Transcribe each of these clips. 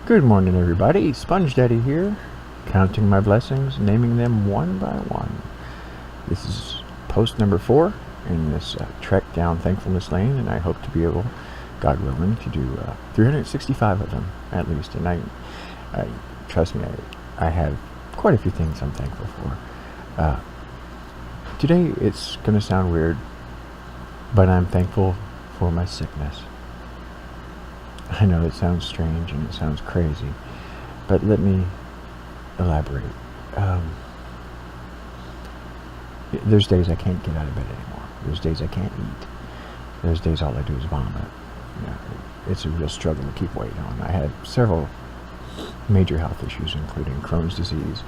Good morning, everybody. Sponge Daddy here, counting my blessings, naming them one by one. This is post number 4 in this trek down Thankfulness Lane, and I hope to be able, God willing, to do 365 of them at least. And I trust me, I have quite a few things I'm thankful for. Today, it's going to sound weird, but I'm thankful for my sickness. I know it sounds strange and it sounds crazy, but let me elaborate. There's days I can't get out of bed anymore. There's days I can't eat. There's days all I do is vomit. It's a real struggle to keep weight on. I had several major health issues, including Crohn's disease,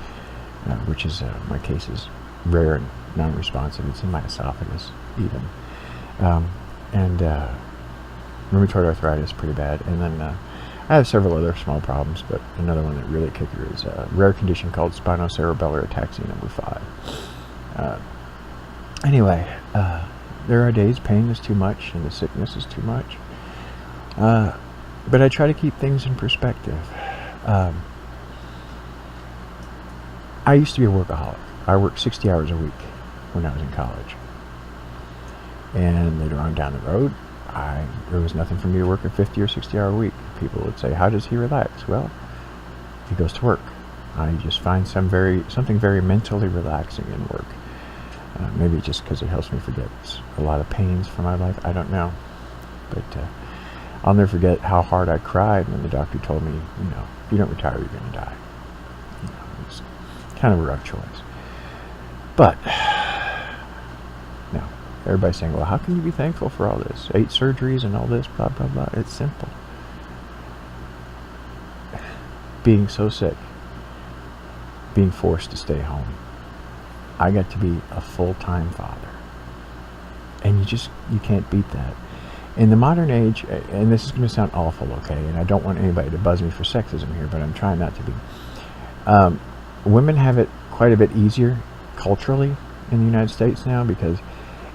which is, my case is rare and non-responsive. It's in my esophagus, even. Rheumatoid arthritis, pretty bad. And then I have several other small problems, but another one that really kicker is a rare condition called spinocerebellar ataxia number 5. Anyway, there are days pain is too much and the sickness is too much. But I try to keep things in perspective. I used to be a workaholic. I worked 60 hours a week when I was in college. And later on down the road, there was nothing for me to work a 50 or 60 hour week. People would say, how does he relax? Well, he goes to work. I just find something very mentally relaxing in work. Maybe just because it helps me forget a lot of pains from my life. I don't know. But I'll never forget how hard I cried when the doctor told me, if you don't retire, you're going to die. It's kind of a rough choice. But no. Everybody's saying, well, how can you be thankful for all this? 8 surgeries and all this, blah, blah, blah. It's simple. Being so sick, being forced to stay home. I got to be a full-time father. And you can't beat that. In the modern age, and this is going to sound awful, okay, and I don't want anybody to buzz me for sexism here, but I'm trying not to be. Women have it quite a bit easier culturally in the United States now, because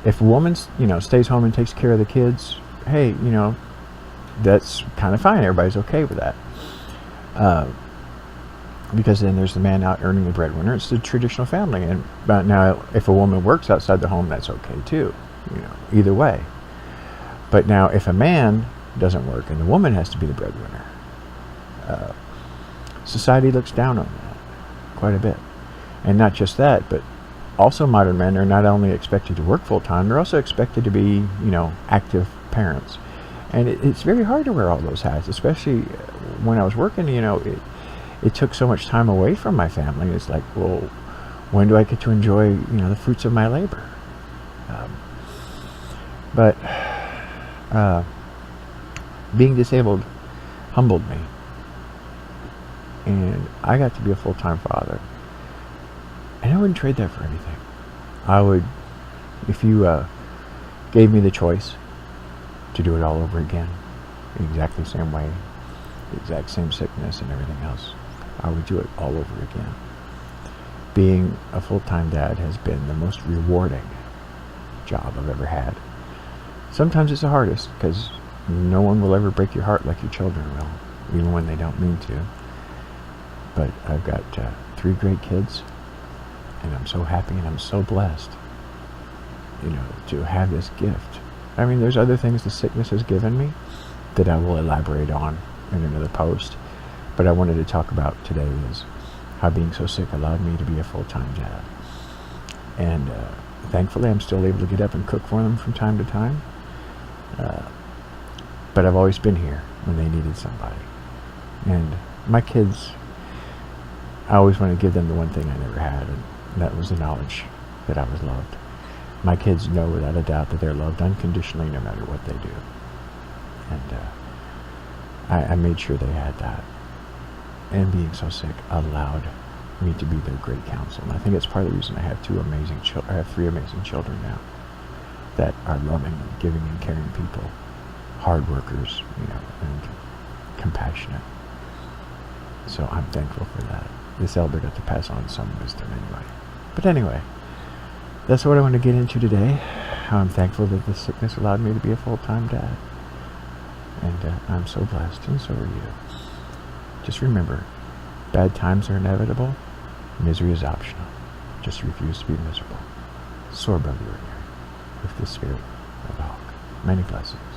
if a woman, stays home and takes care of the kids, hey, that's kind of fine. Everybody's okay with that. Because then there's the man out earning the breadwinner. It's the traditional family. But now, if a woman works outside the home, that's okay too. Either way. But now, if a man doesn't work and the woman has to be the breadwinner, society looks down on that quite a bit. And not just that, but also modern men are not only expected to work full-time, they're also expected to be, active parents. And it's very hard to wear all those hats, especially when I was working, it took so much time away from my family. It's like, well, when do I get to enjoy, the fruits of my labor? But being disabled humbled me. And I got to be a full-time father. And I wouldn't trade that for anything. I would, if you gave me the choice to do it all over again, the exactly same way, the exact same sickness and everything else, I would do it all over again. Being a full-time dad has been the most rewarding job I've ever had. Sometimes it's the hardest, because no one will ever break your heart like your children will, even when they don't mean to. But I've got 3 great kids. And I'm so happy and I'm so blessed, to have this gift. I mean, there's other things the sickness has given me that I will elaborate on in another post. But I wanted to talk about today is how being so sick allowed me to be a full-time dad. And thankfully, I'm still able to get up and cook for them from time to time. But I've always been here when they needed somebody. And my kids, I always want to give them the one thing I never had, and that was the knowledge that I was loved. My kids know without a doubt that they're loved unconditionally no matter what they do. And I made sure they had that. And being so sick allowed me to be their great counsel. And I think it's part of the reason I have 3 amazing children now that are loving and giving and caring people, hard workers, and compassionate. So I'm thankful for that. This elder got to pass on some wisdom anyway. But anyway, that's what I want to get into today. How I'm thankful that this sickness allowed me to be a full-time dad. And I'm so blessed, and so are you. Just remember, bad times are inevitable, misery is optional. Just refuse to be miserable. Soar above the ordinary with the spirit of the hawk. Many blessings.